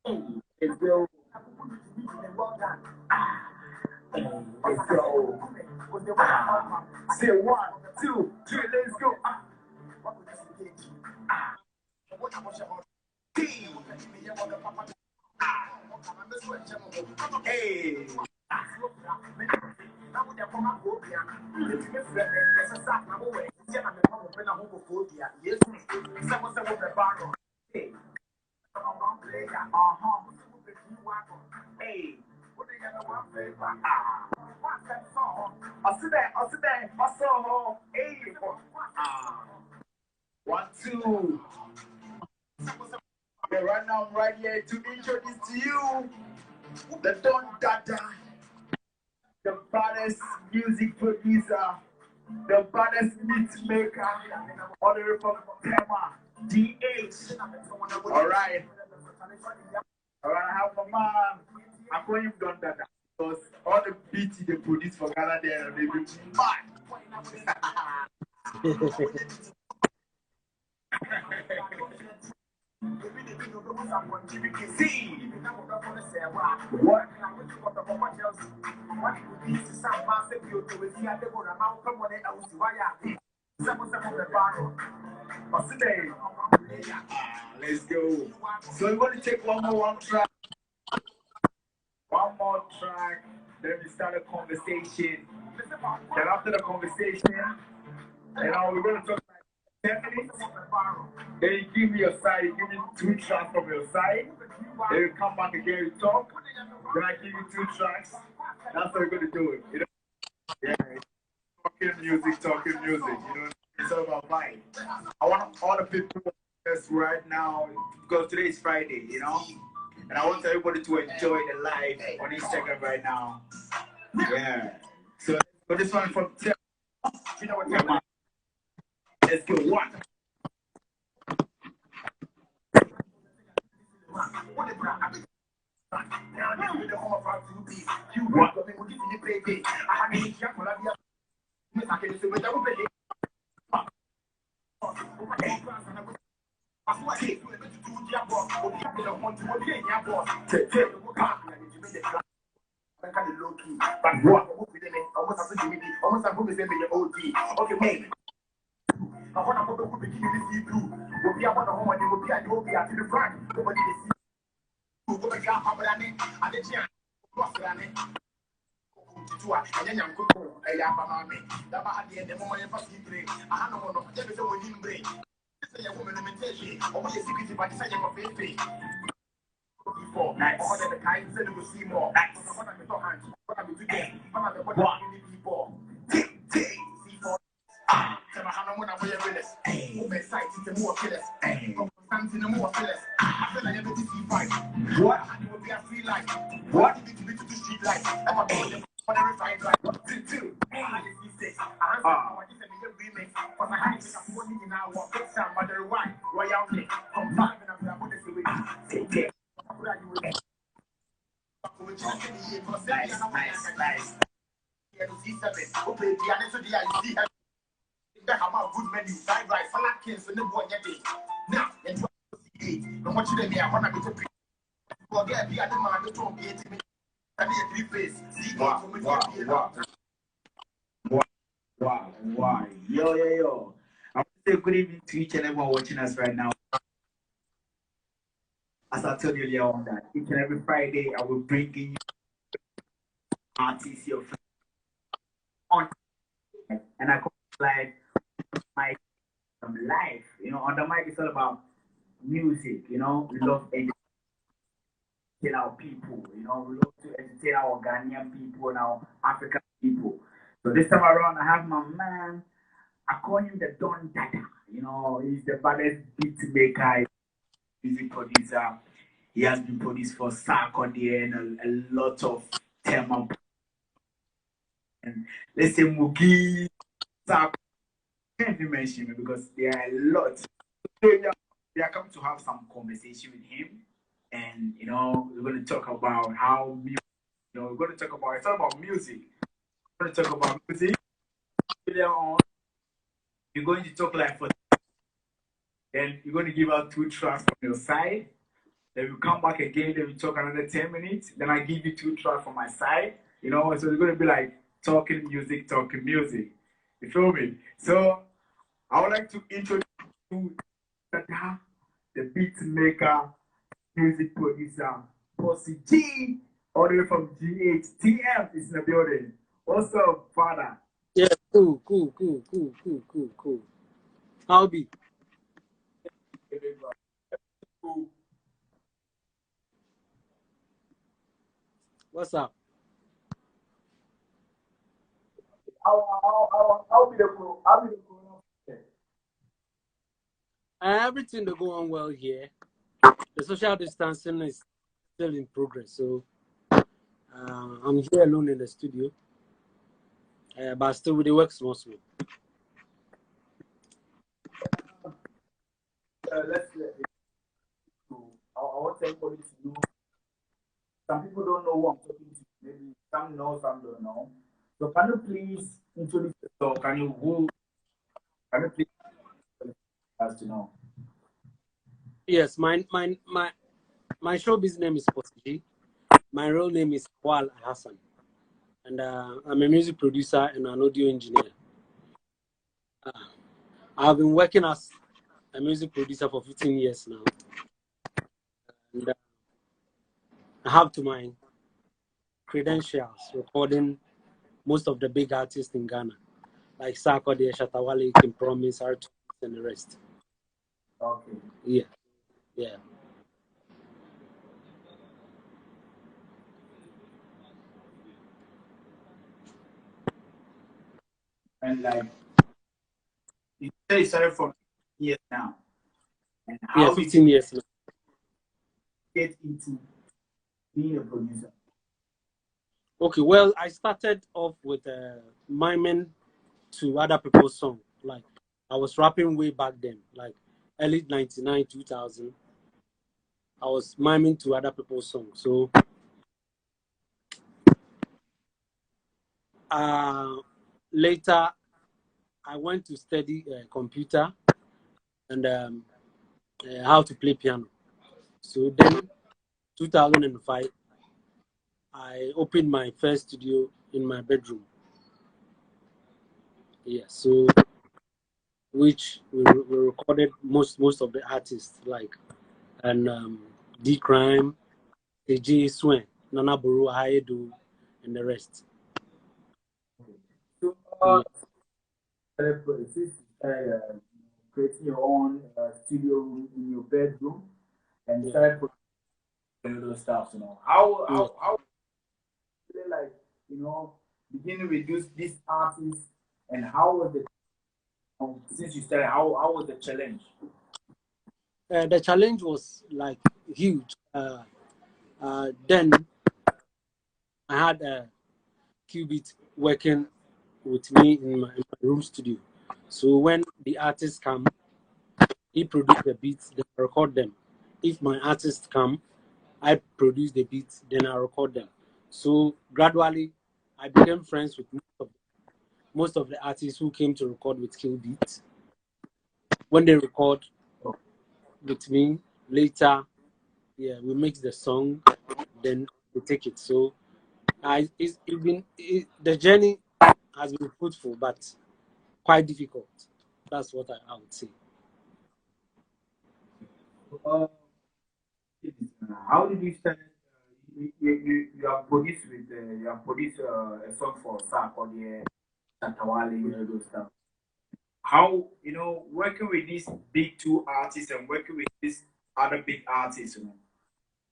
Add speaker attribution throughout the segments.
Speaker 1: Let's go. Let's go. Say 1, 2, 3, let's go. Hey. Hey. I'll sit there. I saw her. Hey. 1, 2. Okay, right now I'm right here to introduce to you the Don Dada, the baddest music producer, the baddest beat maker, all the way from Tema, DH. Alright. Alright, I have my man. I'm calling him Don Dada because all the beats they produce for Ghana there, they be mad. See what? Let's go. So we're going to take one more track. One more track. Then we start a conversation. Then after the conversation, we're going to talk about 10 minutes. Then you give me your side. You give me 2 tracks from your side. Then you come back again, you talk. Then I give you 2 tracks. That's how we're going to do it. You know? Yeah. Talking music. You know, it's all about vibe. I want all the people this right now because today is Friday, you know, and I want everybody to enjoy the live on Instagram right now. Yeah. So for this one from Tim, you know what time? Let's go. 1. Okay, hey. I want to go to the beginning too. We'll be about the home and they will be at the front. Nobody is see. Go back up and the chair. And then I'm cooking a yama. That I had the moment for sleeping. I don't know. There is a winning brain. This is a woman limitation. Only a secret by deciding of faith. Before, nice. All the kind said we will see more. Nice. What I'm talking what I'm today. One of the what people. See for more killers. More killers. I feel like everything see fight. What? And it will be a free life. What? You need to do street life. I'm a boy. What every fight like. 2. I just say, I just said the remix. But I had to make a money in our work. It's some other one. Royalty. From 5 and I'm going to say it. Nice. Have a good menu, fried rice, salad kings, and the boy now, and what you did, I want to be forget the other man, the top 8 minutes, and the 3 face. Wow. Yo. I want to say good evening to each and everyone watching us right now. As I told you earlier on that each and every Friday I will bring in artists your on and I call live my life. You know, on the mic it's all about music, you know, we love to entertain our people, you know, we love to entertain our Ghanaian people and our African people. So this time around I have my man, I call him the Don Dada, you know, he's the baddest beat maker, music producer. He has been produced for Sarkodie and a lot of Tema. And let's say Mugi, Sarkodie. I can't even mention it because there are a lot. So we are coming to have some conversation with him. And, you know, we're going to talk about how music, you know, we're going to talk about, it's all about music. We're going to talk about music. Later on, you're going to talk like for then you're going to give out 2 tracks from your side. Then we come back again, then we talk another 10 minutes. Then I give you two tracks from my side, you know. So it's gonna be like talking music, talking music. You feel me? So I would like to introduce you to the beat maker, music producer, Possigee, all the way from GHTM is in the building. What's up, father?
Speaker 2: Yeah, cool, cool, cool, cool, cool, cool, cool. How be? What's up?
Speaker 1: I'll be the pro. I'll be the pro.
Speaker 2: Everything that go on well here. The social distancing is still in progress, so I'm here alone in the studio, but still with the work small small.
Speaker 1: Let's let it go. I want everybody to know. Some people don't know who I'm talking to. Maybe some know, some don't know. So can you please introduce yourself? Can you please us to know?
Speaker 2: Yes, my showbiz name is Possigee. My real name is Wal Hassan, and I'm a music producer and an audio engineer. Uh, I've been working as a music producer for 15 years now, and I have to my credentials recording most of the big artists in Ghana, like Sarkodie, Shatawale, Kim Promise, R2, and the rest.
Speaker 1: Okay.
Speaker 2: Yeah, yeah.
Speaker 1: And like you say, you started from years now. And
Speaker 2: Yeah,
Speaker 1: how did you
Speaker 2: 15 years now.
Speaker 1: get into being a producer?
Speaker 2: Okay, well, I started off with miming to other people's songs. Like, I was rapping way back then, like early 99, 2000. I was miming to other people's songs. So, uh, later, I went to study computer and how to play piano. So then, 2005, I opened my first studio in my bedroom. Yeah, so which we recorded most of the artists like and D Crime, AJ Swen, Nana Buru, Hayedu, and the rest.
Speaker 1: So,
Speaker 2: Yeah,
Speaker 1: since you started creating your own studio room in your bedroom and
Speaker 2: yeah,
Speaker 1: started producing those stuff, you know,
Speaker 2: yeah.
Speaker 1: how really like, you know, beginning with these artists and how was the since you started, how was the challenge?
Speaker 2: The challenge was like huge. Then I had a Qubit working with me in my room studio. So when the artists come, he produce the beats, then I record them. If my artists come, I produce the beats, then I record them. So gradually, I became friends with most of the artists who came to record with Kill Beats. When they record with me later, yeah, we mix the song, then we take it. So the journey has been fruitful, but quite difficult. That's what I would say.
Speaker 1: Uh, how did you start? You have produced with you have produced a song for Sak or the Santawali, those stuff. How you know working with these big two artists and working with these other big artists, you know,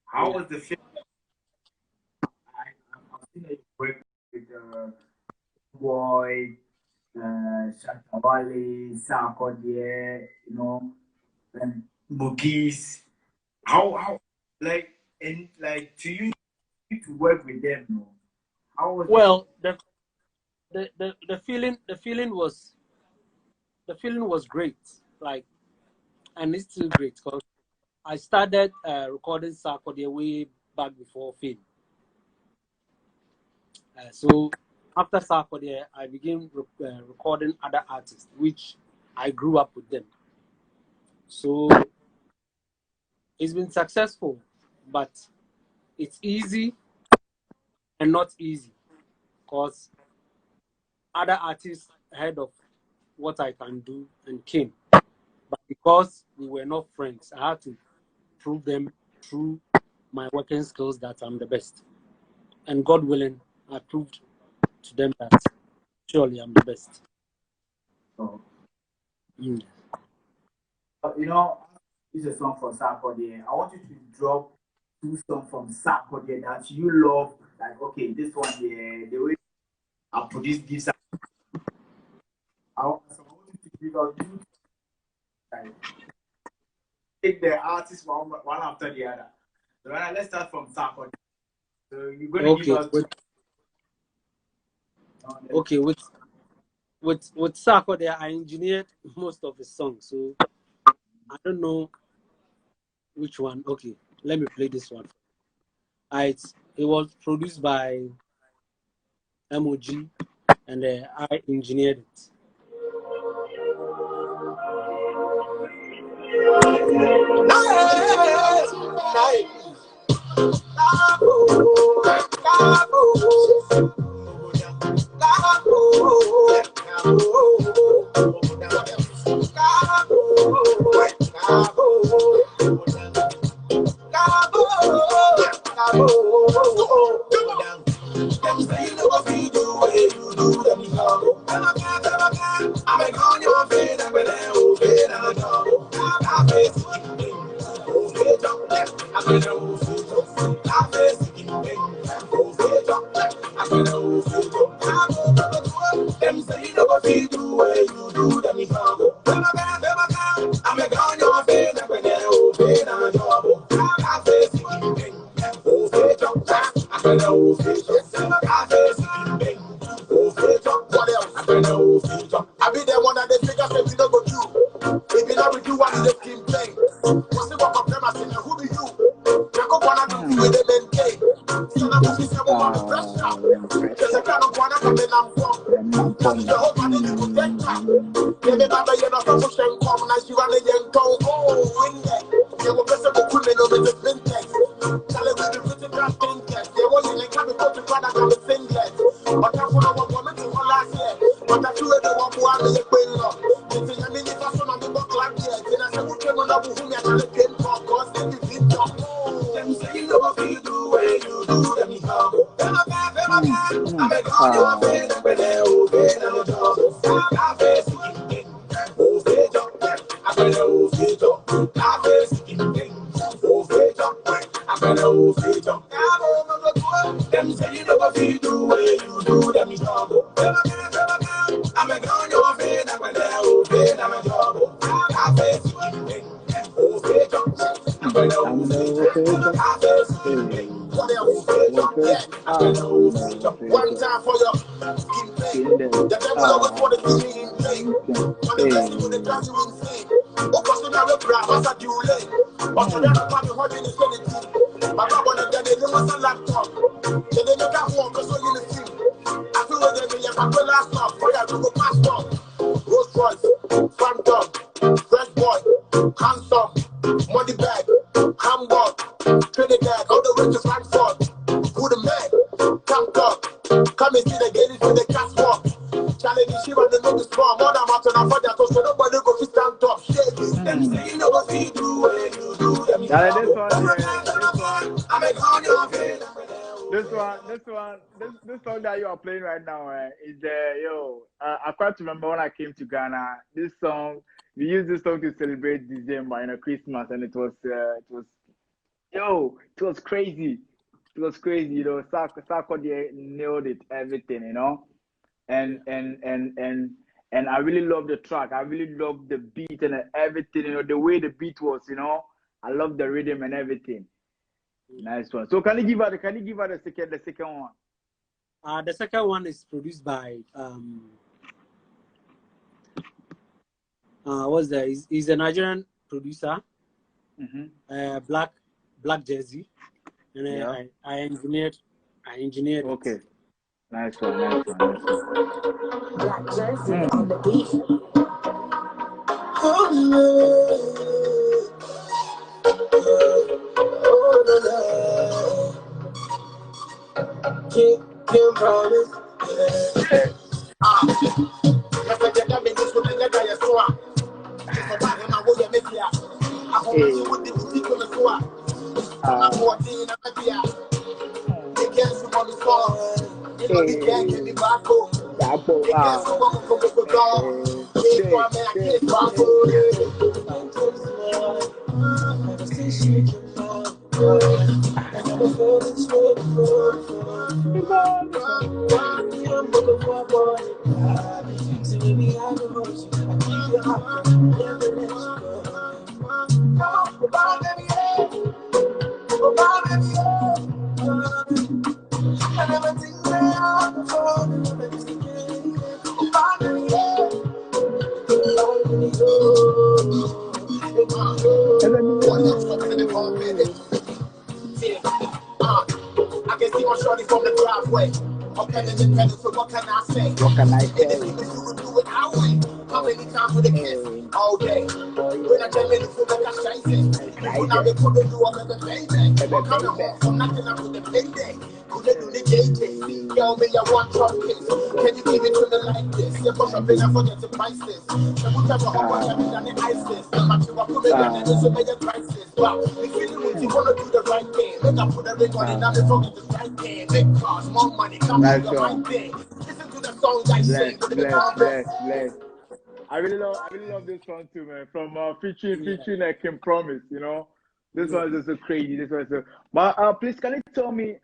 Speaker 1: how
Speaker 2: Yeah.
Speaker 1: was the film? I've seen that you work with Boy, Santawali, Sak or the, you know, and Boogies. How like and like to you to work with them, you know, how was the
Speaker 2: Well, the feeling was great. Like, and it's still great because I started recording Sarkodie way back before Fame. So after Sarkodie, I began recording other artists, which I grew up with them. So it's been successful. but it's easy and not easy because other artists heard of what I can do and came. But because we were not friends, I had to prove them through my working skills that I'm the best. And God willing, I proved to them that surely I'm the best.
Speaker 1: So,
Speaker 2: Mm.
Speaker 1: you know, this is a song for Sarkodie. I want you to drop 2 songs from Sarkodie that you love. Like, okay, this one, the way I produced this. I want you to give us like, take the artist one after the other. So let's start from Sarkodie. So you're going to give
Speaker 2: Okay,
Speaker 1: us
Speaker 2: okay, with Sako there, I engineered most of his songs, so I don't know which one. Okay, let me play this one. It was produced by MOG, and I engineered it.
Speaker 3: One time for your the devil always want to see me in pain. When the blessing will drive you insane. Oh, cause we never grab us at you late. But you never find me holding the sanity. My brother, they didn't want a laptop. They didn't got one because you the see. I feel like they have a last stop for your Google passport. Rolls Royce, Phantom, Fresh Boy, Handsome, Money Bag, Hamburg, Trinidad, all the way to Frankfurt. Who the man? Come up. Come and see the ladies with the catwalk. Challenge she want to know the small. More than matter of fact, so nobody go to stand up. Shake it. Them say you know what you do when you do them.
Speaker 4: This song that you are playing right now is I quite remember when I came to Ghana. This song, we used this song to celebrate December, Christmas, and it was crazy. It was crazy, Sarkodie nailed it, everything, and I really love the track. I really love the beat and everything, the way the beat was, I love the rhythm and everything. Nice one. So can you give her the second one?
Speaker 2: The second one is produced by what's that? He's a Nigerian producer, Black Jersey, and I engineered
Speaker 4: Okay.
Speaker 2: it.
Speaker 4: Nice one.
Speaker 5: Black Jersey on the beat. Can't promise. I can see my shorty from the driveway. Okay, independent, so what can I say?
Speaker 4: What can I
Speaker 5: In the
Speaker 4: say?
Speaker 5: city, you would do it our way. How many times with a kiss? All day. When I came in, it feel like I changed it. When I been putting you all in the baby. I'm coming home from nothing up with the payday. Couldn't do the JJ. Yo, me, I want drop kiss. Can you give it to me like this? You push up in, I forget to price this. And we never hop on every the ISIS. I'm sure I put it in, and it's a major crisis. Wow, we feeling with you wanna do the right thing. Make I put a ring on it, I'm forget the right thing. Big cars, more money, come on, the right thing. Listen to the songs I sing, put it in the comments.
Speaker 4: I really love this song too, man. From
Speaker 2: Yeah.
Speaker 4: featuring Kim Promise, you know. This
Speaker 2: Yeah.
Speaker 4: one is so crazy. This one is so. But please, can you tell me,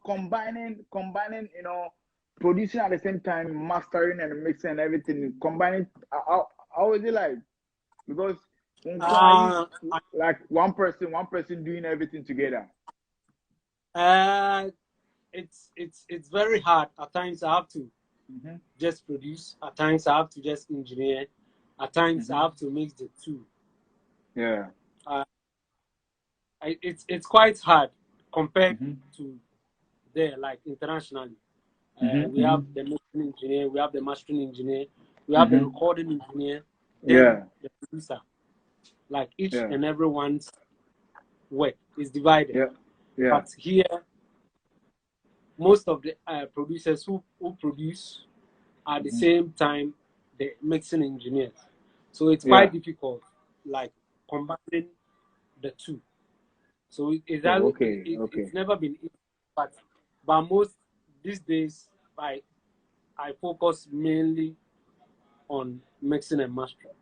Speaker 4: combining, producing at the same time, mastering and mixing and everything, combining. How is it like? Because
Speaker 2: Uh,
Speaker 4: like one person doing everything together.
Speaker 2: uh, it's very hard. At times I have to
Speaker 4: Mm-hmm.
Speaker 2: just produce. At times I have to just engineer. At times I have to mix the two.
Speaker 4: Yeah.
Speaker 2: Uh, it's quite hard compared
Speaker 4: Mm-hmm.
Speaker 2: to there, like internationally. We have
Speaker 4: Mm-hmm.
Speaker 2: the mixing engineer, we have the mastering engineer, we have the
Speaker 4: Mm-hmm.
Speaker 2: recording engineer, then
Speaker 4: Yeah.
Speaker 2: the producer. Like each
Speaker 4: Yeah.
Speaker 2: and everyone's work is divided.
Speaker 4: Yeah. Yeah.
Speaker 2: But here, most of the producers who produce at the
Speaker 4: Mm-hmm.
Speaker 2: same time the mixing engineers. So it's
Speaker 4: Yeah.
Speaker 2: quite difficult, like combining the two. So
Speaker 4: Oh, okay.
Speaker 2: it's
Speaker 4: Okay.
Speaker 2: never been easy, but most these days I focus mainly on mixing and mastering.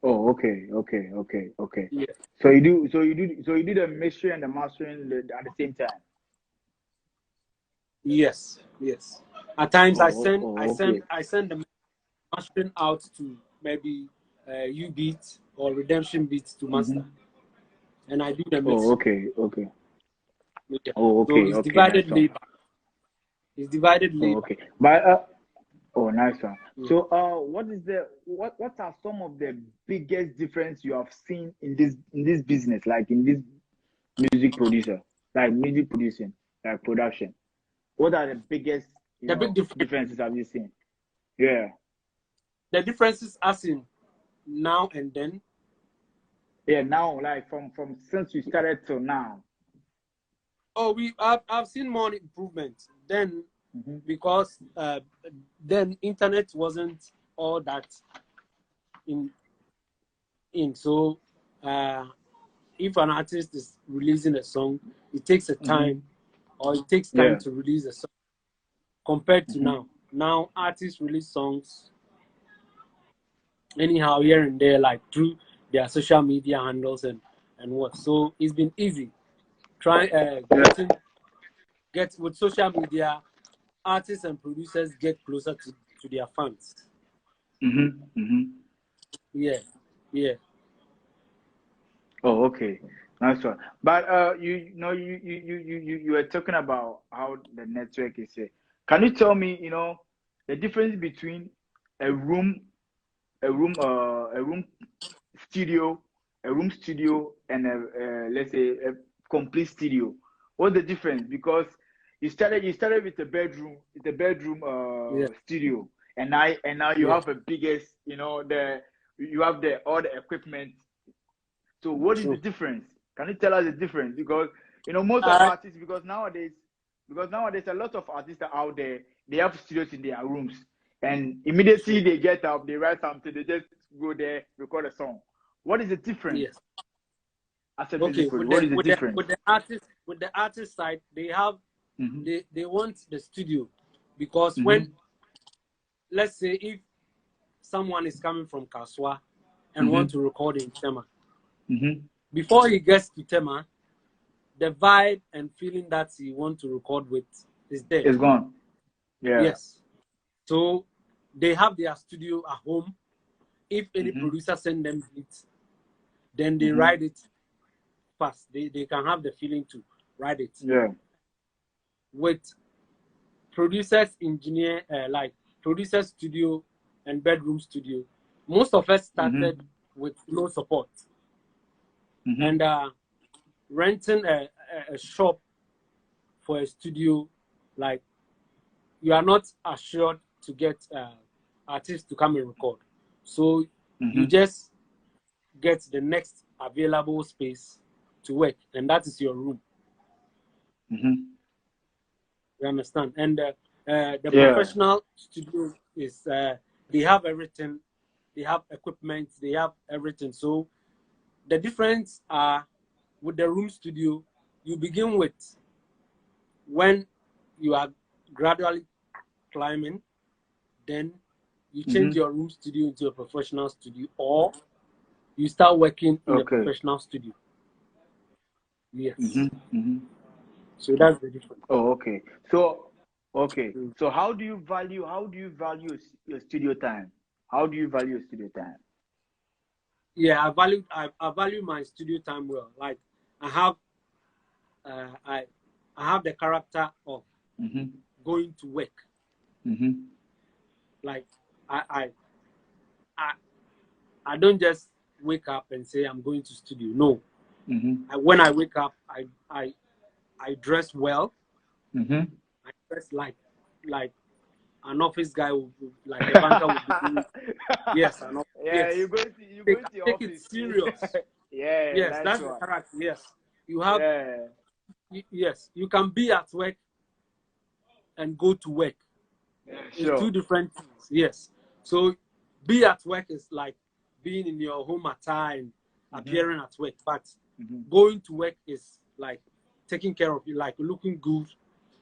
Speaker 4: Oh, okay. Okay. Okay. Okay.
Speaker 2: Yeah.
Speaker 4: So you do the mixture and the mastering at the same time.
Speaker 2: Yes. Yes. At times
Speaker 4: Okay.
Speaker 2: I send the mastering out to maybe U Beat or Redemption Beats to master,
Speaker 4: Mm-hmm.
Speaker 2: and I do the
Speaker 4: Oh,
Speaker 2: mixing.
Speaker 4: okay. Okay.
Speaker 2: Yeah.
Speaker 4: Oh,
Speaker 2: So
Speaker 4: okay. Okay. Nice one.
Speaker 2: It's divided
Speaker 4: Oh,
Speaker 2: labor.
Speaker 4: okay. But oh, nice one.
Speaker 2: Yeah.
Speaker 4: So what are some of the biggest difference you have seen in this business, like in this music producer, like music producing, like production? What are the biggest,
Speaker 2: The big difference,
Speaker 4: differences have you seen? Yeah.
Speaker 2: the differences as in now and then.
Speaker 4: Yeah, now like from since you started till now.
Speaker 2: Oh, I've seen more improvement then
Speaker 4: Mm-hmm.
Speaker 2: because then internet wasn't all that in so uh, if an artist is releasing a song, it takes a
Speaker 4: Mm-hmm.
Speaker 2: time or it takes time
Speaker 4: Yeah.
Speaker 2: to release a song compared to
Speaker 4: Mm-hmm.
Speaker 2: now. Now artists release songs anyhow here and there, like through their social media handles and what. So it's been easy. Try
Speaker 4: Yeah.
Speaker 2: get with social media, artists and producers get closer to their fans.
Speaker 4: Mm-hmm. Mm-hmm.
Speaker 2: Yeah, yeah.
Speaker 4: Oh, okay. Nice one. But you were talking about how the network is here. Can you tell me, the difference between a room, a room studio, and let's say a complete studio? What's the difference? Because you started with the bedroom
Speaker 2: Yeah.
Speaker 4: studio, and now you
Speaker 2: Yeah,
Speaker 4: have a biggest, you have the all the equipment. So what is the
Speaker 2: true.
Speaker 4: difference? Can you tell us the difference? Because most of
Speaker 2: Uh,
Speaker 4: artists, because nowadays, because nowadays a lot of artists are out there. They have studios in their rooms, and immediately they get up, they write something, they just go there, record a song. What is the difference
Speaker 2: Yes.
Speaker 4: as a
Speaker 2: Okay.
Speaker 4: music producer? What is the difference?
Speaker 2: With the artist side, they have
Speaker 4: Mm-hmm.
Speaker 2: they want the studio, because
Speaker 4: Mm-hmm.
Speaker 2: when, let's say, if someone is coming from Kaswa and
Speaker 4: Mm-hmm.
Speaker 2: want to record in Tema,
Speaker 4: Mm-hmm.
Speaker 2: before he gets to Tema, the vibe and feeling that he want to record with is there.
Speaker 4: It's gone. Yeah.
Speaker 2: Yes. So they have their studio at home. If any
Speaker 4: Mm-hmm.
Speaker 2: producer send them beats, then they
Speaker 4: Mm-hmm.
Speaker 2: write it fast. They can have the feeling to write it.
Speaker 4: Yeah.
Speaker 2: With producers, engineer, like producer studio and bedroom studio, most of us started with no support.
Speaker 4: Mm-hmm.
Speaker 2: And renting a shop for a studio, like, you are not assured to get artists to come and record. So
Speaker 4: Mm-hmm.
Speaker 2: you just get the next available space to work, and that is your room.
Speaker 4: Mm-hmm.
Speaker 2: You understand? And the
Speaker 4: Yeah.
Speaker 2: professional studio is, they have everything. They have equipment. They have everything. So the difference are, with the room studio, you begin with when you are gradually climbing, then you change
Speaker 4: Mm-hmm.
Speaker 2: your room studio into a professional studio, or you start working in a
Speaker 4: Okay.
Speaker 2: professional studio. Yes.
Speaker 4: Mm-hmm. Mm-hmm.
Speaker 2: So that's the difference.
Speaker 4: Oh, okay. So, okay.
Speaker 2: Mm.
Speaker 4: So how do you value your studio time? How do you value your studio time?
Speaker 2: Yeah, I value my studio time well. Like, I have I have the character of
Speaker 4: Mm-hmm.
Speaker 2: going to work.
Speaker 4: Mm-hmm.
Speaker 2: Like, I I I don't just wake up and say I'm going to studio. No.
Speaker 4: Mm-hmm.
Speaker 2: When I wake up, I dress well.
Speaker 4: Mm-hmm.
Speaker 2: I dress like an office guy like a banker would be doing. Yes, an office.
Speaker 4: Yeah,
Speaker 2: Yes.
Speaker 4: you go to your
Speaker 2: Take it
Speaker 4: office.
Speaker 2: serious.
Speaker 4: Yeah,
Speaker 2: Yes, that's the
Speaker 4: one.
Speaker 2: character. Yes. You have,
Speaker 4: Yeah.
Speaker 2: yes, you can be at work and go to work.
Speaker 4: Yeah,
Speaker 2: It's two
Speaker 4: sure.
Speaker 2: different things. Yes. So be at work is like being in your home attire and appearing at work. But
Speaker 4: Mm-hmm.
Speaker 2: going to work is like taking care of you, like looking good,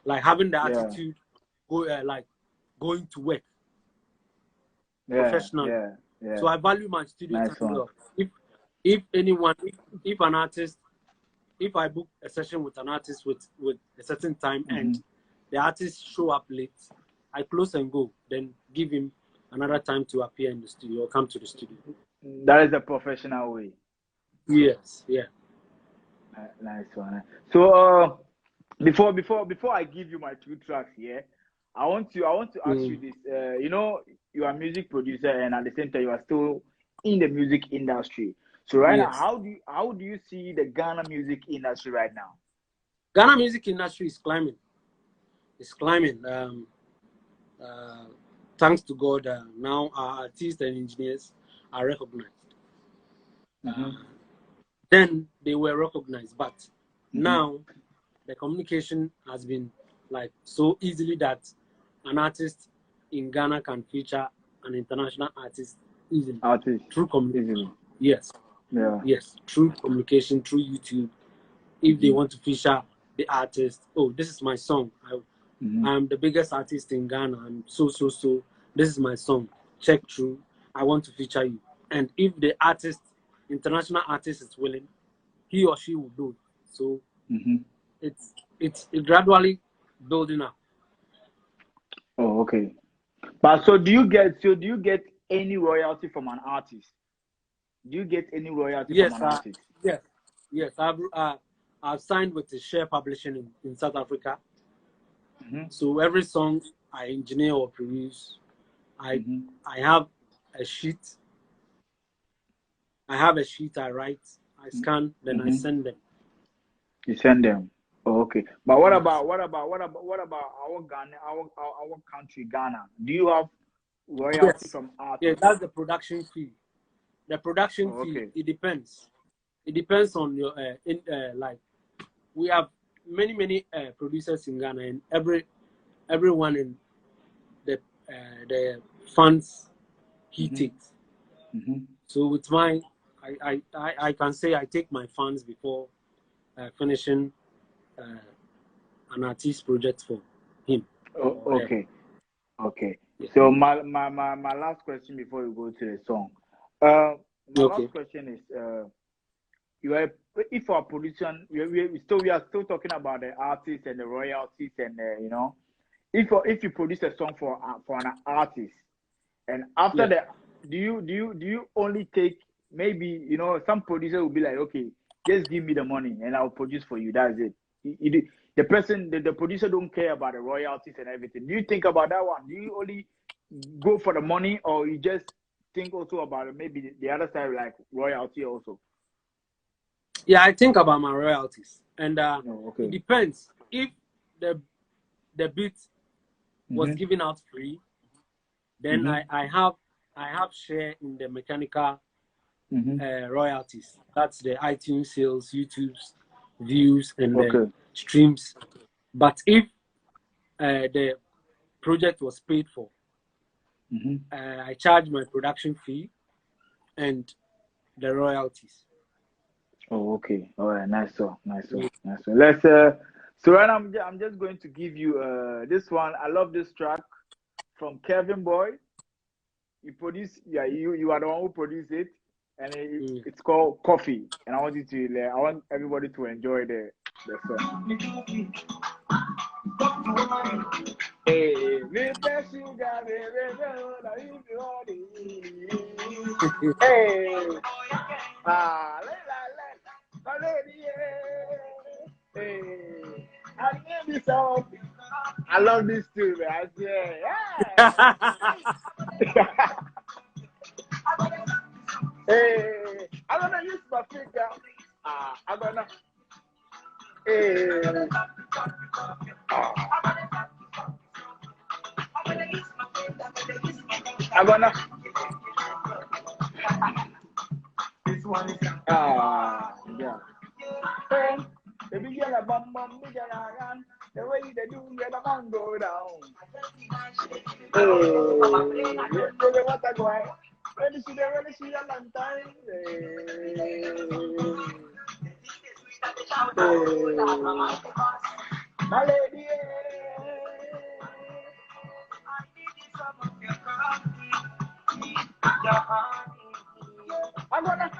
Speaker 2: like having the
Speaker 4: Yeah.
Speaker 2: attitude, like going to work
Speaker 4: Yeah.
Speaker 2: professionally.
Speaker 4: Yeah. Yeah.
Speaker 2: So I value my studio
Speaker 4: Nice
Speaker 2: time
Speaker 4: one.
Speaker 2: well. If anyone, if an artist, if I book a session with an artist with a certain time and the artist show up late, I close and go. Then give him another time to appear in the studio or come to the studio.
Speaker 4: That is a professional way.
Speaker 2: Yes, yeah.
Speaker 4: Nice one. So before I give you my 2 tracks here, I want to ask you this. You know, you are a music producer and at the same time you are still in the music industry. So right now,
Speaker 2: Yes.
Speaker 4: how do you see the Ghana music industry right now?
Speaker 2: Ghana music industry is climbing. It's climbing. Thanks to God, now our artists and engineers are recognized. Then they were recognized, but now the communication has been like so easily that an artist in Ghana can feature an international artist easily.
Speaker 4: Artist
Speaker 2: Through communication.
Speaker 4: easily.
Speaker 2: Yes.
Speaker 4: Yeah.
Speaker 2: Yes. Through communication, through YouTube. If they want to feature the artist, oh, this is my song. I'm the biggest artist in Ghana. I'm so. This is my song. Check through. I want to feature you. And if the artist, international artist, is willing, he or she will do it. So it's gradually building up.
Speaker 4: Oh, okay. But so do you get any royalty from an artist? Do you get any royalty
Speaker 2: Yes,
Speaker 4: from an artist?
Speaker 2: yes. I've signed with the Share Publishing in South Africa. So every song I engineer or produce, I have a sheet. I have a sheet I write, I scan, then I send them.
Speaker 4: You send them. Oh, okay. But what about our Ghana, our country, Ghana? Do you have royalty from artists?
Speaker 2: Yeah, that's the production fee. The production fee, it depends. It depends on your like we have many producers in Ghana, and everyone in the funds he takes. So with mine, I can say I take my funds before finishing an artist project for him.
Speaker 4: Oh, okay.
Speaker 2: Yeah.
Speaker 4: So my last question before we go to the song. My last question is you are, if our production we are still talking about the artists and the royalties and you know, if you produce a song for an artist, and after that, do you only take, maybe, you know, some producer will be like, okay, just give me the money and I'll produce for you, that's it. The person, the producer don't care about the royalties and everything. Do you think about that one? Do you only go for the money, or you just think also about it, maybe the other side, like royalty also?
Speaker 2: Yeah, I think about my royalties, and
Speaker 4: Okay.
Speaker 2: it depends. If the beat was given out free, then I have share in the mechanical royalties. That's the iTunes sales, YouTube's views, and the streams. But if the project was paid for, I charge my production fee and the royalties.
Speaker 4: Oh, okay. All right. Nice one. Let's so right now I'm just going to give you this one. I love this track from Kevin Boy. You produce, you are the one who produced it, and it's called Coffee. And I want everybody to enjoy the song. Hey, Mr. Sugar, hey, my lady, hey, I love this song. I love this too, man. I swear, hey, I'm gonna use my finger. I'm gonna. Hey. I'm gonna. This one is. Yeah. Hey, baby, you're a bum, big and the way they do, you're the man go down. Hey, what a guy. When she a long time. My lady, I'm gonna.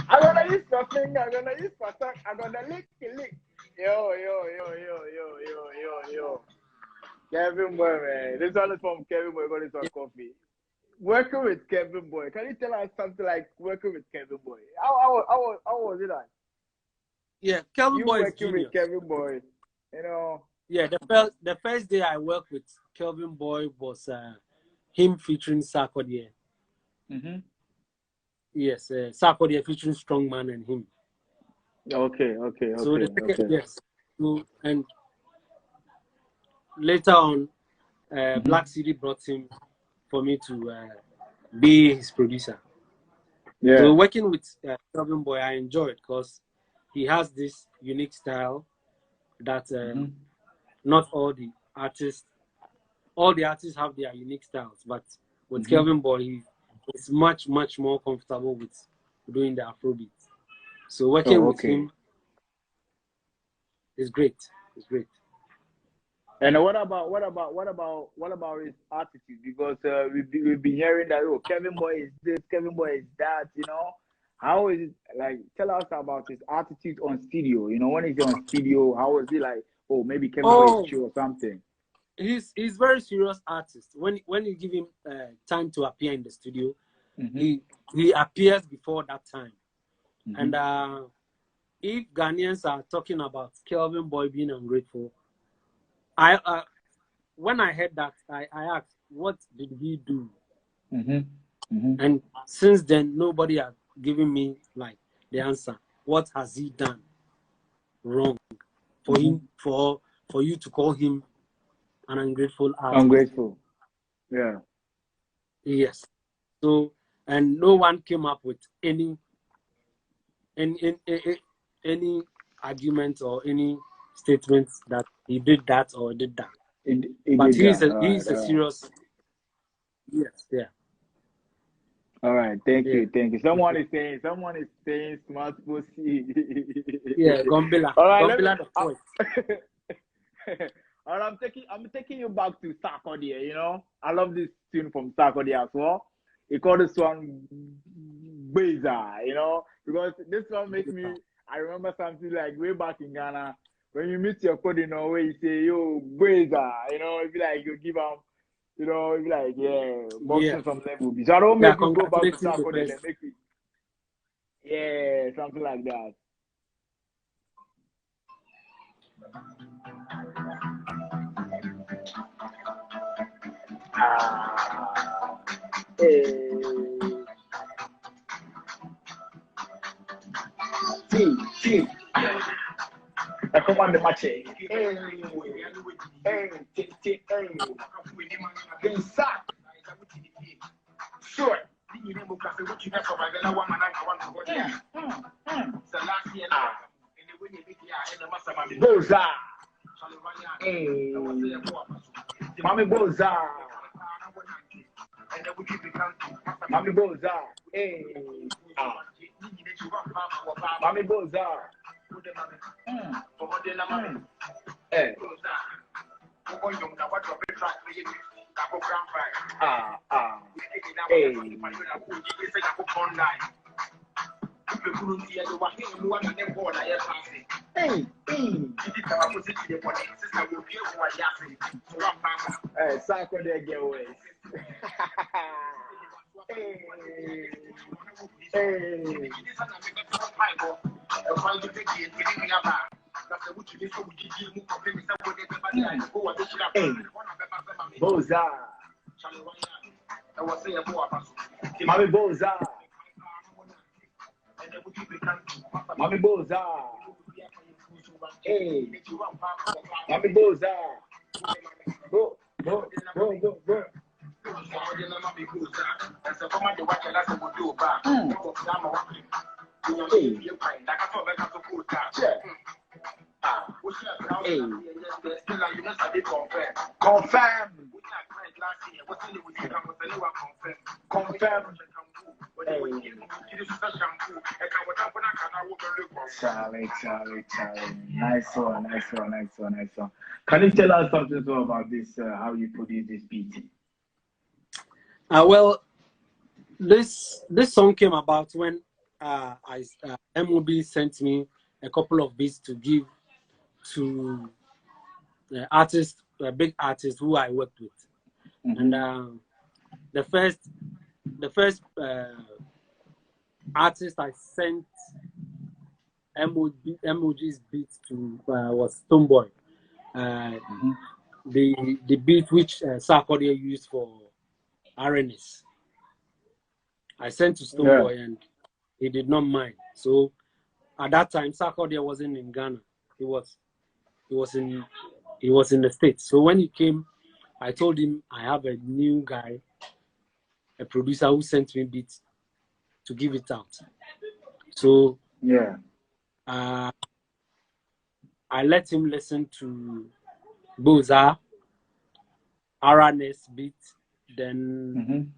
Speaker 4: I'm gonna use my finger, I'm gonna use my tongue, I'm gonna lick. Yo. Kevin Boy, man. This one is from Kevin Boy, got this on Coffee. Working with Kevin Boy. Can you tell us something like working with Kevin Boy? How was it like?
Speaker 2: Yeah, Kelvin Boy is
Speaker 4: working with Kevin Boy, you know.
Speaker 2: Yeah, the first day I worked with Kelvin Boy was him featuring Sarkodie. Yes, Sarkodie featuring Strongman and him.
Speaker 4: Okay.
Speaker 2: So the second, yes. So, and later on, Black City brought him for me to be his producer. Yeah. So working with Kelvin Boy, I enjoyed because he has this unique style that not all the artists have their unique styles, but with Kelvin Boy, he's much more comfortable with doing the Afrobeat. So working with him is great. It's great.
Speaker 4: And what about his attitude? Because we've been hearing that Kevin Boy is this, Kevin Boy is that. You know, how is it like? Tell us about his attitude on studio. You know, when he's on studio, how is he like? Oh, maybe Kevin Boy is chill or something.
Speaker 2: He's very serious artist. When you give him time to appear in the studio, he appears before that time. And if Ghanaians are talking about Kelvin Boy being ungrateful, when I heard that, I asked, what did he do? And since then, nobody has given me like the answer. What has he done wrong for him for you to call him an ungrateful artist.
Speaker 4: Ungrateful. Yeah.
Speaker 2: Yes. So, and no one came up with any argument or any statements that he did that or did that.
Speaker 4: It
Speaker 2: But
Speaker 4: did that.
Speaker 2: he's a serious. Yes. Yeah.
Speaker 4: All right. Thank
Speaker 2: Yeah.
Speaker 4: you. Thank you. Someone is saying smart pussy.
Speaker 2: Yeah. Gombila.
Speaker 4: All right.
Speaker 2: Gombila the poet.
Speaker 4: All right. I'm taking you back to Sarkodie. You know, I love this tune from Sarkodie as well. He called this one Beza. You know, because this one makes me. I remember something like way back in Ghana when you meet your code in Norway, you say yo Beza. You know, it'd be like you give him. You know, it'd be like yeah,
Speaker 2: Yeah.
Speaker 4: boxing from level. So I don't
Speaker 2: Yeah.
Speaker 4: make you go back to
Speaker 2: Congratulating the
Speaker 4: Sarkodie. Then
Speaker 2: person.
Speaker 4: make it yeah, something like that. Hey. See. I command the match. Hey. Sure. Boza. Hey. Mami Boza. Mami Boza. Hey. Mami Boza. Hey. Hey. Hey, Sako there get away. Boza. Mami Boza. Mami Boza. Hey. Mami Boza. Go. Confirm. Charlie. Nice one. Can you tell us something more about this? How you produce this beat?
Speaker 2: Well, this song came about when MOB sent me a couple of beats to give to artists, big artists who I worked with, and the first artist I sent MOG's beat to was Stoneboy. The beat which Sarkodie used for RNS. I sent to Stoneboy and he did not mind. So at that time, Sarkodie wasn't in Ghana. He was in the States. So when he came, I told him I have a new guy, a producer who sent me beats to give it out. So I let him listen to Boza, RNS beat, then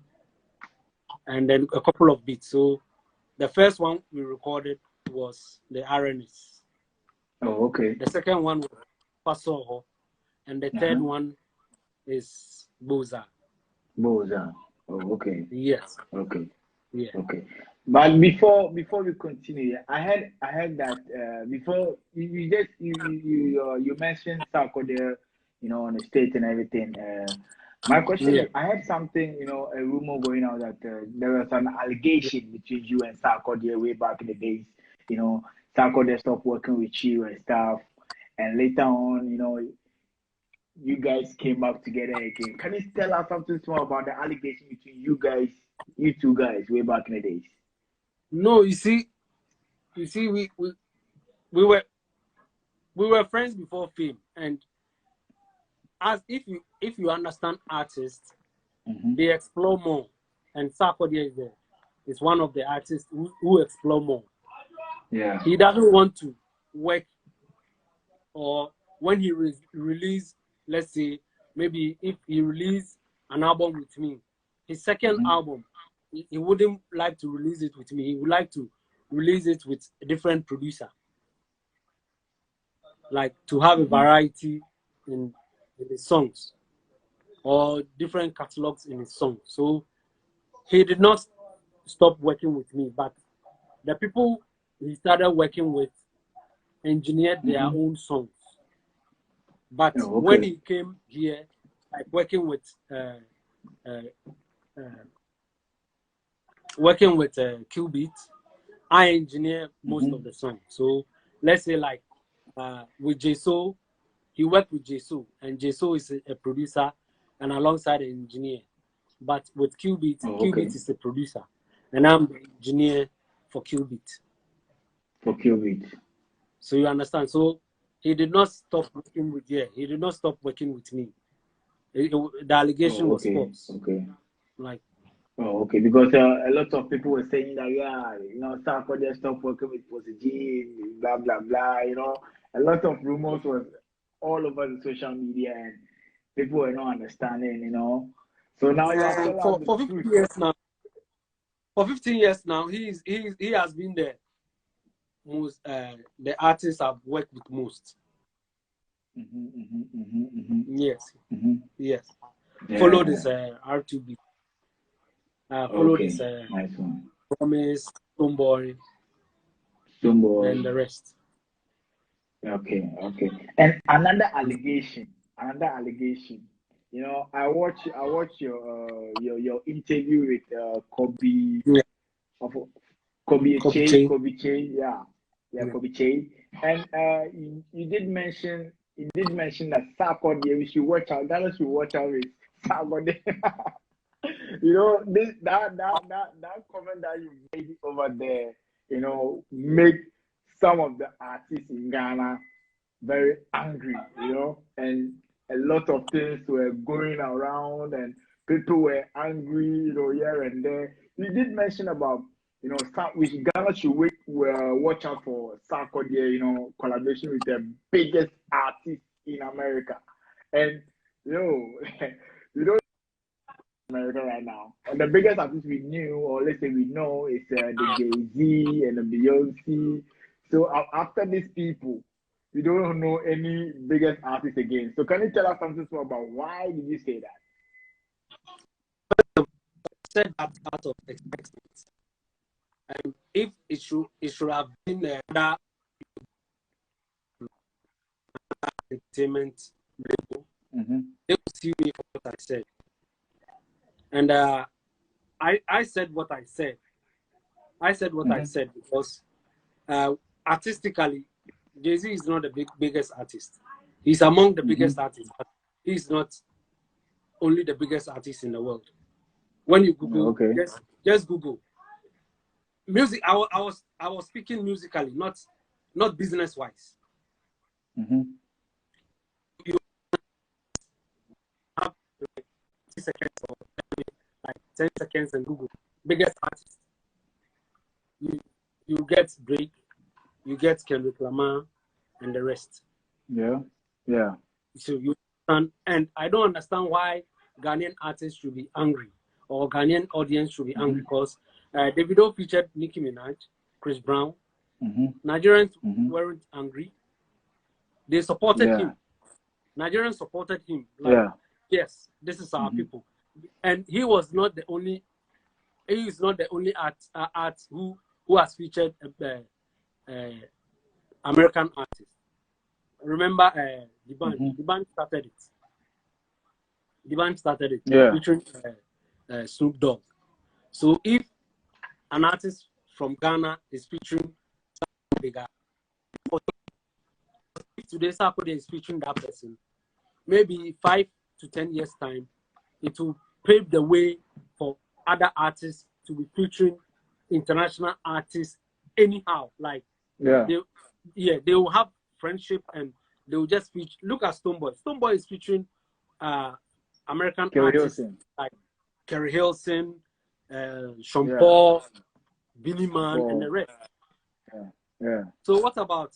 Speaker 2: and then a couple of beats. So the first one we recorded was the RNS.
Speaker 4: Oh, okay.
Speaker 2: The second one was Possigee, and the third one is Boza.
Speaker 4: Oh, okay.
Speaker 2: Yes.
Speaker 4: Okay.
Speaker 2: Yeah.
Speaker 4: Okay. But before we continue, I heard that before you mentioned Sarkodie, you know, on the state and everything. My question is, I had something, you know, a rumor going out that there was an allegation between you and Sarkodie way back in the days. You know, Sarkodie stopped working with you and stuff, and later on, you know, you guys came back together again. Can you tell us something more about the allegation between you two guys, way back in the days?
Speaker 2: No, you see, we were friends before fame, and as if you understand artists, they explore more, and Sarkodie is one of the artists who explore more.
Speaker 4: Yeah.
Speaker 2: He doesn't want to work, or when he release, let's say maybe if he release an album with me, his second album, he wouldn't like to release it with me. He would like to release it with a different producer, like to have a variety in his songs or different catalogs in his songs. So he did not stop working with me, but the people he started working with engineered their own songs. But when he came here, like working with Qbeat, I engineer most of the songs. So let's say like with JSO, he worked with JSO, and JSO is a producer and alongside an engineer. But with Qbeat, Qbeat is the producer, and I'm the engineer for Qbeat.
Speaker 4: For Qbeat.
Speaker 2: So you understand? So he did not stop working with he did not stop working with me. The allegation was false.
Speaker 4: Okay.
Speaker 2: Like.
Speaker 4: Okay, because a lot of people were saying that, yeah, you know, Sarkodie stopped working with Possigee, blah, blah, blah, you know. A lot of rumors were all over the social media, and people were not understanding, you know. So now you are telling us
Speaker 2: for 15 years now. For 15 years now, he has been the most the artist I've worked with most. Yes. Yes.
Speaker 4: Yeah.
Speaker 2: Follow this R2B. Follow this
Speaker 4: nice one.
Speaker 2: Promise, Stoneboy, and the rest.
Speaker 4: Okay. And another allegation. You know, I watch your interview with Kobe.
Speaker 2: Yeah.
Speaker 4: Kobe Che. Yeah, Kobe Che. And you did mention that Sarkodie, we should watch out. Ghana should watch out with Sarkodie. You know, that comment that you made over there, you know, make some of the artists in Ghana very angry, you know, and a lot of things were going around and people were angry, you know, here and there. You did mention about, you know, Ghana should watch out for Sarkodie, you know, collaboration with the biggest artist in America. And, you know, America right now. And the biggest artist we knew, or let's say we know, is the Jay-Z and the Beyonce. So after these people, we don't know any biggest artist again. So can you tell us something about why did you say that?
Speaker 2: I said that out of expectations. And if it should have been another entertainment label, they would see me for what I said. And I said what I said. I said what I said because artistically, Jay-Z is not the biggest artist. He's among the biggest artists, but he's not only the biggest artist in the world. When you Google, just Google music. I was speaking musically, not business wise. You have like 3 seconds or like 10 seconds and Google biggest artist. You get Drake, you get Kendrick Lamar, and the rest.
Speaker 4: Yeah.
Speaker 2: So you understand, and I don't understand why Ghanaian artists should be angry or Ghanaian audience should be angry because Davido featured Nicki Minaj, Chris Brown. Nigerians weren't angry. They supported him. Nigerians supported him. Like, yes, this is our people. And he was not the only. He is not the only art who has featured American artists. Remember, the band started it. The band started it featuring Snoop Dogg. So if an artist from Ghana is featuring the guy, if today Sarkodie is featuring that person, maybe 5 to 10 years time, it will pave the way for other artists to be featuring international artists anyhow. Like they will have friendship and they will just feature. Look at Stoneboy. Stoneboy is featuring American
Speaker 4: Kerry
Speaker 2: artists
Speaker 4: Hilson.
Speaker 2: like Kerry Hilson, Sean
Speaker 4: Yeah.
Speaker 2: Paul, Billy Man, and
Speaker 4: Paul.
Speaker 2: the rest.
Speaker 4: Yeah.
Speaker 2: So what about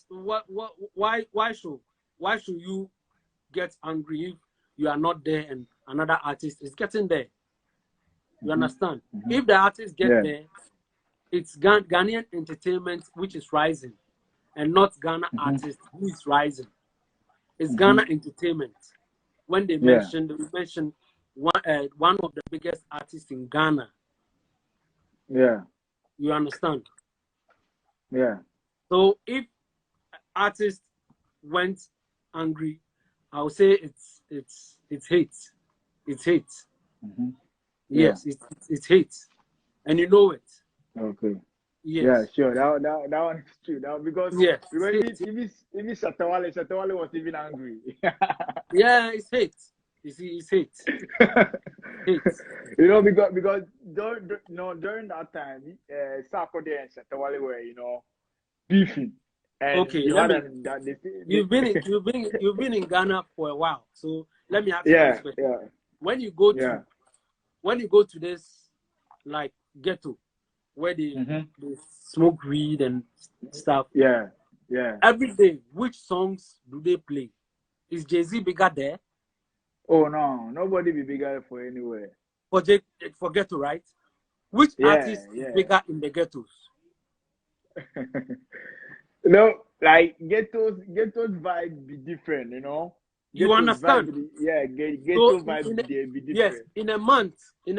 Speaker 2: why should you get angry if you are not there and another artist is getting there? You understand? If the artist get there, it's Ghanaian entertainment which is rising, and not Ghana artist who is rising. It's Ghana entertainment. When they mention one of the biggest artists in Ghana.
Speaker 4: Yeah.
Speaker 2: You understand?
Speaker 4: Yeah.
Speaker 2: So if artist went angry, I would say it's hate. It's hate. Yes, it's hate, and you know it.
Speaker 4: Okay.
Speaker 2: Yes.
Speaker 4: Yeah, sure. That one is true. That because
Speaker 2: Yes.
Speaker 4: even Shatawale was even angry.
Speaker 2: Yeah, it's hate. You see, it's hate. Hate.
Speaker 4: You know, because during that time, Sarkodie and Shatawale were beefing, and
Speaker 2: Okay, you've been in Ghana for a while, so let me ask you this question.
Speaker 4: Yeah.
Speaker 2: When you go to this like ghetto where they smoke weed and stuff.
Speaker 4: Yeah.
Speaker 2: Every day, which songs do they play? Is Jay-Z bigger there?
Speaker 4: Oh no, nobody be bigger for anywhere.
Speaker 2: For ghetto, right? Which artist is bigger in the ghettos?
Speaker 4: Like ghettos vibe be different,
Speaker 2: You understand?
Speaker 4: Ghetto vibe be different.
Speaker 2: Yes, in a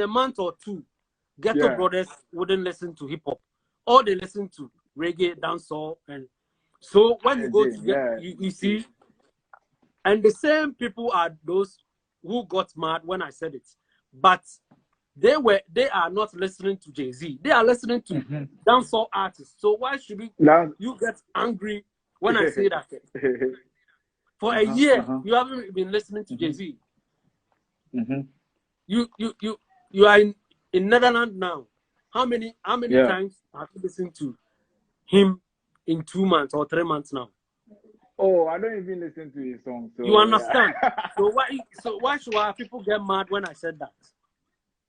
Speaker 2: month or two, ghetto brothers wouldn't listen to hip hop. Or they listen to reggae, dancehall, and so when you go to get you see, and the same people are those who got mad when I said it, but they are not listening to Jay-Z. They are listening to dancehall artists. So why should you get angry when I say that? For a year, you haven't been listening to Jay-Z. You are in Netherlands now. How many times have you listened to him in 2 months or 3 months now?
Speaker 4: Oh, I don't even listen to his songs. So,
Speaker 2: you understand? So why should our people get mad when I said that?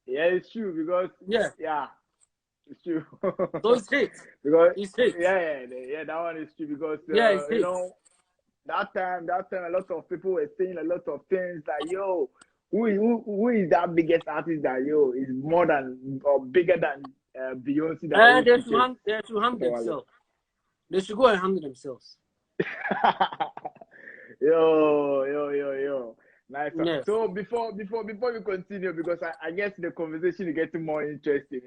Speaker 4: Yeah, it's true because it's true.
Speaker 2: So it's hate.
Speaker 4: Because
Speaker 2: it's hate.
Speaker 4: Yeah, that one is true because
Speaker 2: it's hate.
Speaker 4: That time a lot of people were saying a lot of things like, yo, who is that biggest artist that is more than or bigger than Beyonce?
Speaker 2: They should hang themselves. They should go and hang themselves.
Speaker 4: Yo. Nice.
Speaker 2: Yes.
Speaker 4: So before we continue, because I guess the conversation is getting more interesting,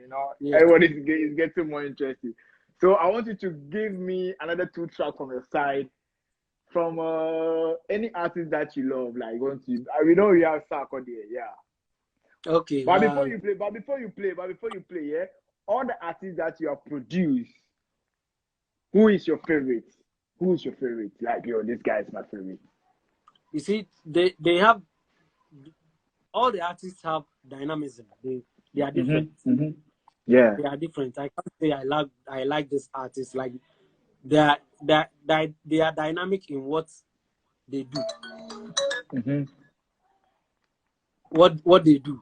Speaker 4: Everyone is getting more interesting. So I want you to give me another 2 tracks from your side from any artist that you love. Like we know you have Sarkodie,
Speaker 2: Okay.
Speaker 4: But before you play, all the artists that you have produced, who is your favorite? Like, this guy is my favorite.
Speaker 2: You see, they have all the artists have dynamism. They are different.
Speaker 4: Yeah,
Speaker 2: they are different. I can't say I like this artist. Like they are dynamic in what they do. What they do.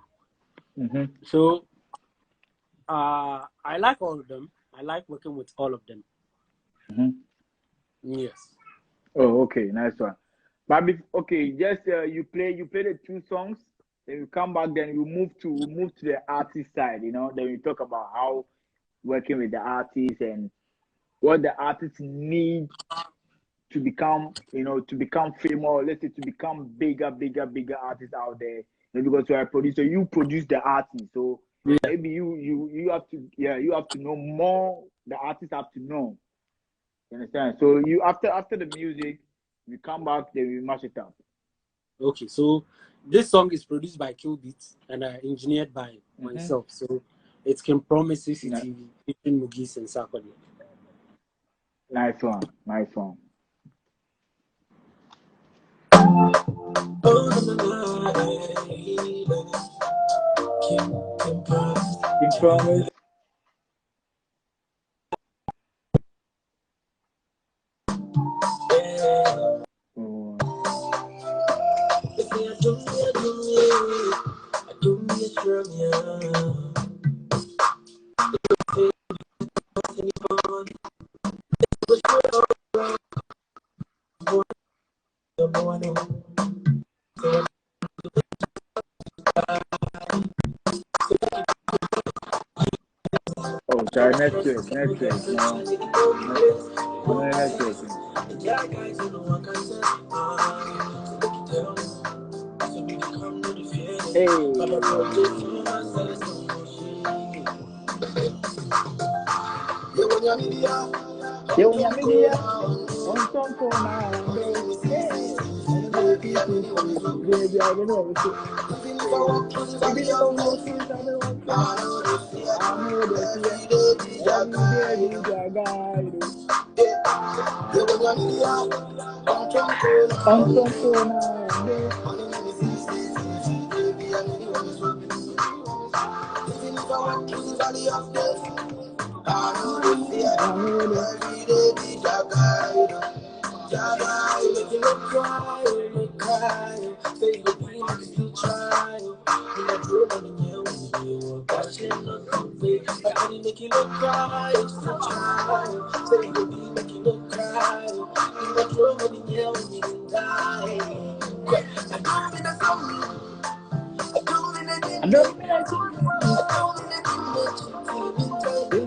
Speaker 2: So I like all of them. I like working with all of them. Yes.
Speaker 4: Oh, okay, nice one. But just you play the 2 songs, then you come back, then we move to the artist side, then we talk about how working with the artist and what the artists need to become, to become famous, or let's say to become bigger artists out there. Because you are a producer, you produce the artist, so maybe you have to know more. The artists have to know. You understand? So you after the music, we come back, then we mash it up.
Speaker 2: Okay, so this song is produced by Kill Beats and engineered by myself. So it can promise CCTV, between Mugis and Sarkodie.
Speaker 4: Nice one. Can promise. Oh, sorry, network, no, network. Hey, when you're media, on some phone now, hey, on the meeting, baby, I don't know. If you don't know, since I don't want to, I know the fear. Every day, be the guide. On some phone now, I know the I don't make it.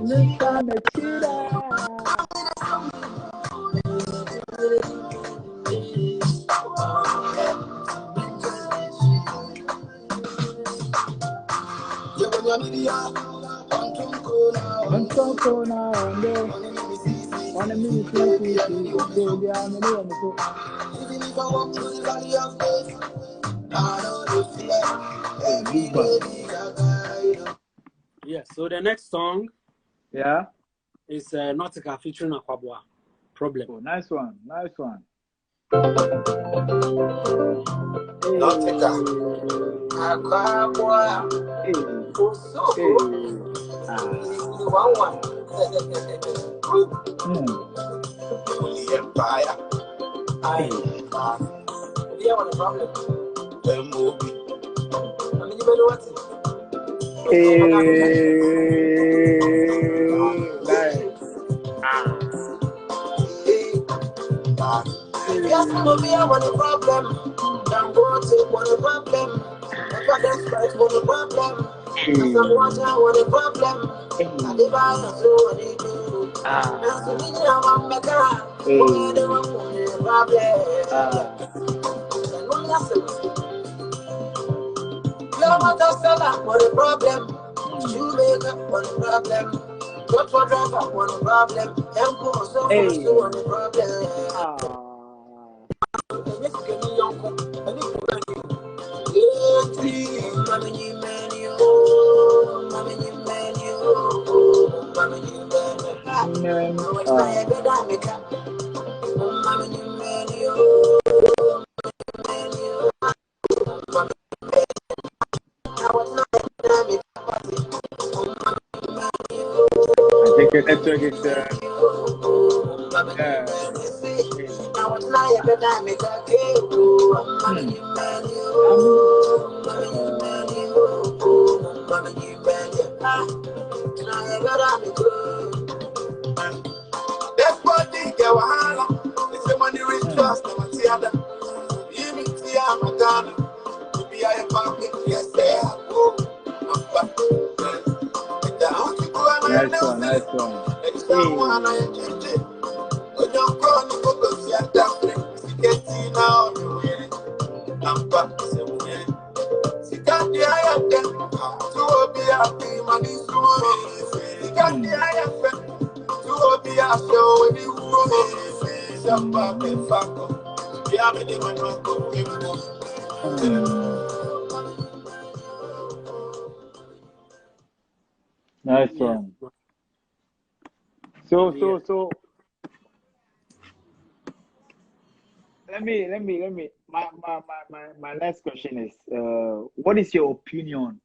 Speaker 4: This time a cheetah. On some phone now, on the meeting, baby, I know
Speaker 2: Yeah, so the next song is Nautica featuring Aquabwa. Problem.
Speaker 4: Oh, nice one.
Speaker 5: Nautica. Aquabwa. Empire. Yeah, what a problem. I mean, you better watch it. Yes, movie, I want a problem. Don't go to want a problem. If I don't strike, want a problem. If I want a problem. I live by the soul, I need to. That's the thing I want to make up. I don't want a problem. Love seller, what a problem. Shoemaker, what a problem. What for driver, what a problem. Emco, so what a problem.
Speaker 4: I think network is Nice one. Nice one. So. Let me. My last question is, what is your opinion?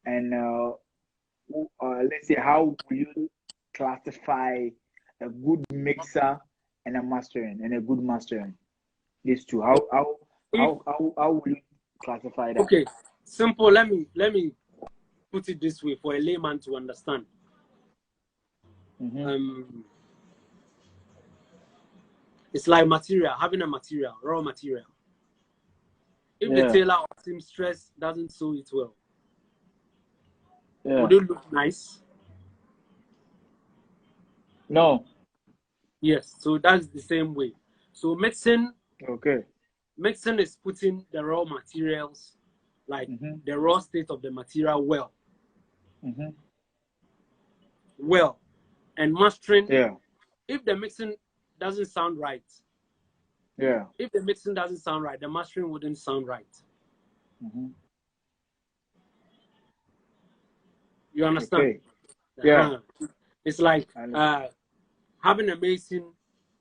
Speaker 4: And let's say, how will you classify a good mixer and a mastering and a good mastering? These two. How will you classify that?
Speaker 2: Okay. simple. Let me put it this way for a layman to understand. It's like material, having a material, raw material. If the tailor or seamstress doesn't sew it well, would it look nice?
Speaker 4: No.
Speaker 2: Yes. So that's the same way. So mixing is putting the raw materials, like the raw state of the material well. Well. And mastering, if the mixing doesn't sound right, if the mixing doesn't sound right, the mastering wouldn't sound right. You understand?
Speaker 4: Yeah.
Speaker 2: It's like having a mason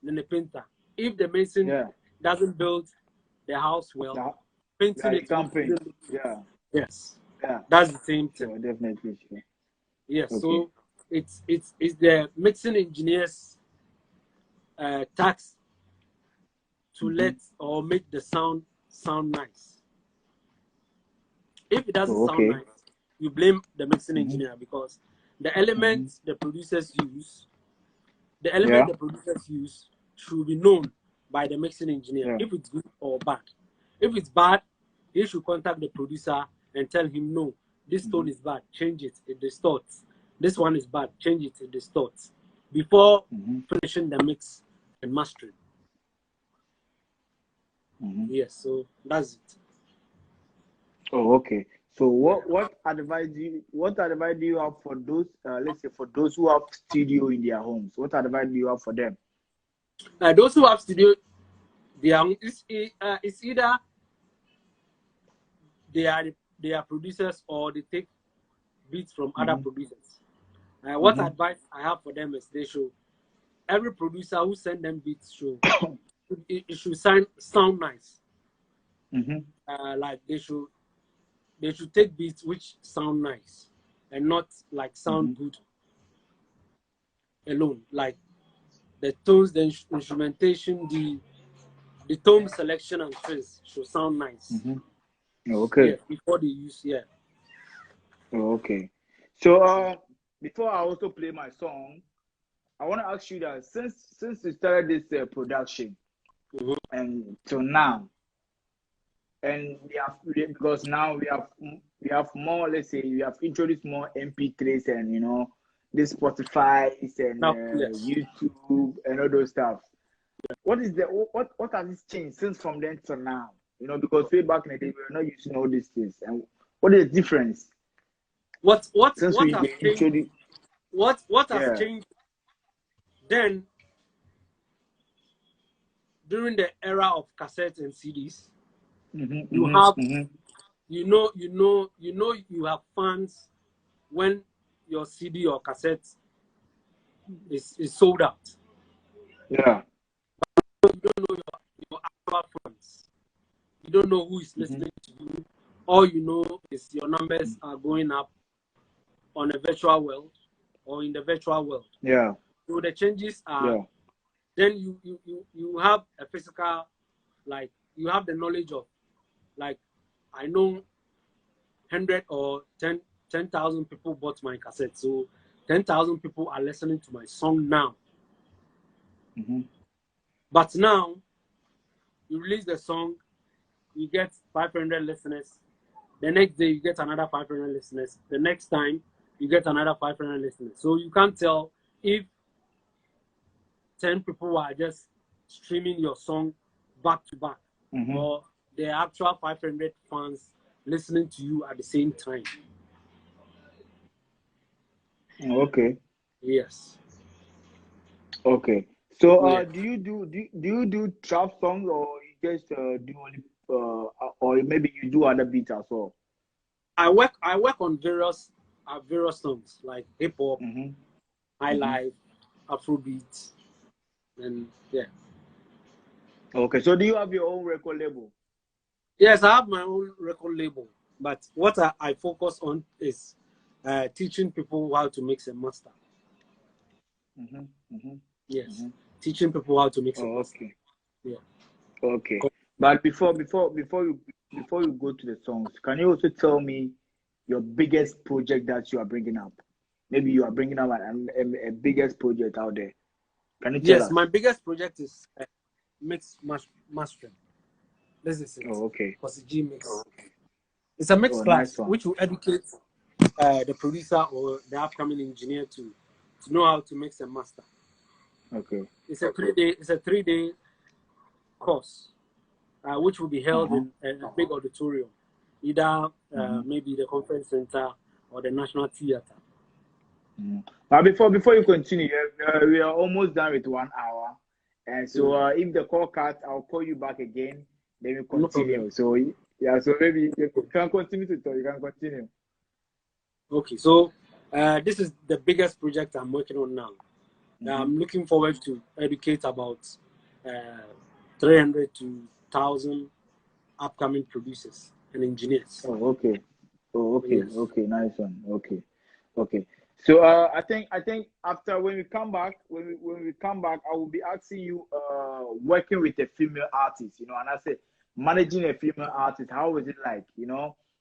Speaker 2: and a painter. If the mason doesn't build the house well, painting it
Speaker 4: can't paint.
Speaker 2: Yes.
Speaker 4: Yeah.
Speaker 2: That's the same thing.
Speaker 4: Sure, definitely. Sure.
Speaker 2: Yes. So it's the mixing engineer's task to let or make the sound nice. If it doesn't sound nice, you blame the mixing engineer, because the elements the producers use, should be known by the mixing engineer if it's good or bad. If it's bad, he should contact the producer and tell him, no, this tone is bad, change it, it distorts. This one is bad, change it, it distorts, before finishing the mix and mastering. Yes, so that's it.
Speaker 4: Oh, okay. So what advice do you have for those let's say for those who have studio in their homes? What advice do you have for them?
Speaker 2: Those who have studio, it's either they are producers or they take beats from other producers. What advice I have for them is every producer who send them beats it should sound nice. Like they should take beats which sound nice and not like sound good alone. Like the tones, the instrumentation, the tone selection and fizz should sound nice.
Speaker 4: Okay.
Speaker 2: Yeah, before they use
Speaker 4: Okay. So before I also play my song, I want to ask you that since you started this production and till now, and because now we have more, let's say we have introduced more MP3s and this Spotify's and YouTube and all those stuff. What has changed since from then to now? Because way back in the day we were not using all these things. And what is the difference?
Speaker 2: What
Speaker 4: since
Speaker 2: has
Speaker 4: changed?
Speaker 2: What has changed then during the era of cassettes and CDs? You have you have fans when your CD or cassette is sold out.
Speaker 4: Yeah.
Speaker 2: You don't know your actual fans. You don't know who is listening to you. All you know is your numbers are going up on a virtual world or in the virtual world.
Speaker 4: Yeah.
Speaker 2: So the changes are then you have a physical, like you have the knowledge of, like, I know 100 or 10,000 people bought my cassette. So 10,000 people are listening to my song now. But now, you release the song, you get 500 listeners. The next day, you get another 500 listeners. The next time, you get another 500 listeners. So you can't tell if 10 people are just streaming your song back to back, or the actual 500 fans listening to you at the same time.
Speaker 4: Okay.
Speaker 2: Yes.
Speaker 4: Okay. So do you do trap songs, or you just do only or maybe you do other beats as well?
Speaker 2: I work on various songs like hip hop, high life, Afrobeat, and yeah.
Speaker 4: Okay. So do you have your own record label?
Speaker 2: Yes, I have my own record label, but what I focus on is teaching people how to mix and master. Yes, teaching people how to mix and master.
Speaker 4: Okay.
Speaker 2: Yeah.
Speaker 4: Okay. But before you before you go to the songs, can you also tell me your biggest project that you are bringing up? Maybe you are bringing up a biggest project out there. Can you tell
Speaker 2: Yes,
Speaker 4: us?
Speaker 2: my biggest project is mix mastering. This is it.
Speaker 4: Oh, okay.
Speaker 2: Possigee mix. It's a mix class
Speaker 4: Nice one.
Speaker 2: which will educate the producer or the upcoming engineer to know how to mix and master.
Speaker 4: Okay.
Speaker 2: It's a 3-day course, which will be held in a big auditorium, either maybe the conference center or the National Theatre.
Speaker 4: But before you continue, we are almost done with 1 hour, and so if the call cuts, I'll call you back again. Then we continue. So yeah, so maybe you can continue to talk. You can continue.
Speaker 2: Okay, so this is the biggest project I'm working on now. I'm looking forward to educate about 300 to 1,000 upcoming producers and engineers.
Speaker 4: Oh, okay. Oh, okay.
Speaker 2: Yes.
Speaker 4: Okay. Nice one. Okay. Okay. So I think after when we come back, I will be asking you working with a female artist, and I say managing a female artist, how is it like,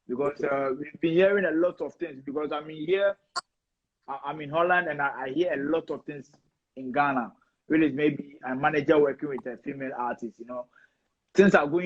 Speaker 4: because we've been hearing a lot of things, because I'm in Holland, and I hear a lot of things in Ghana. Really, maybe a manager working with a female artist, things are going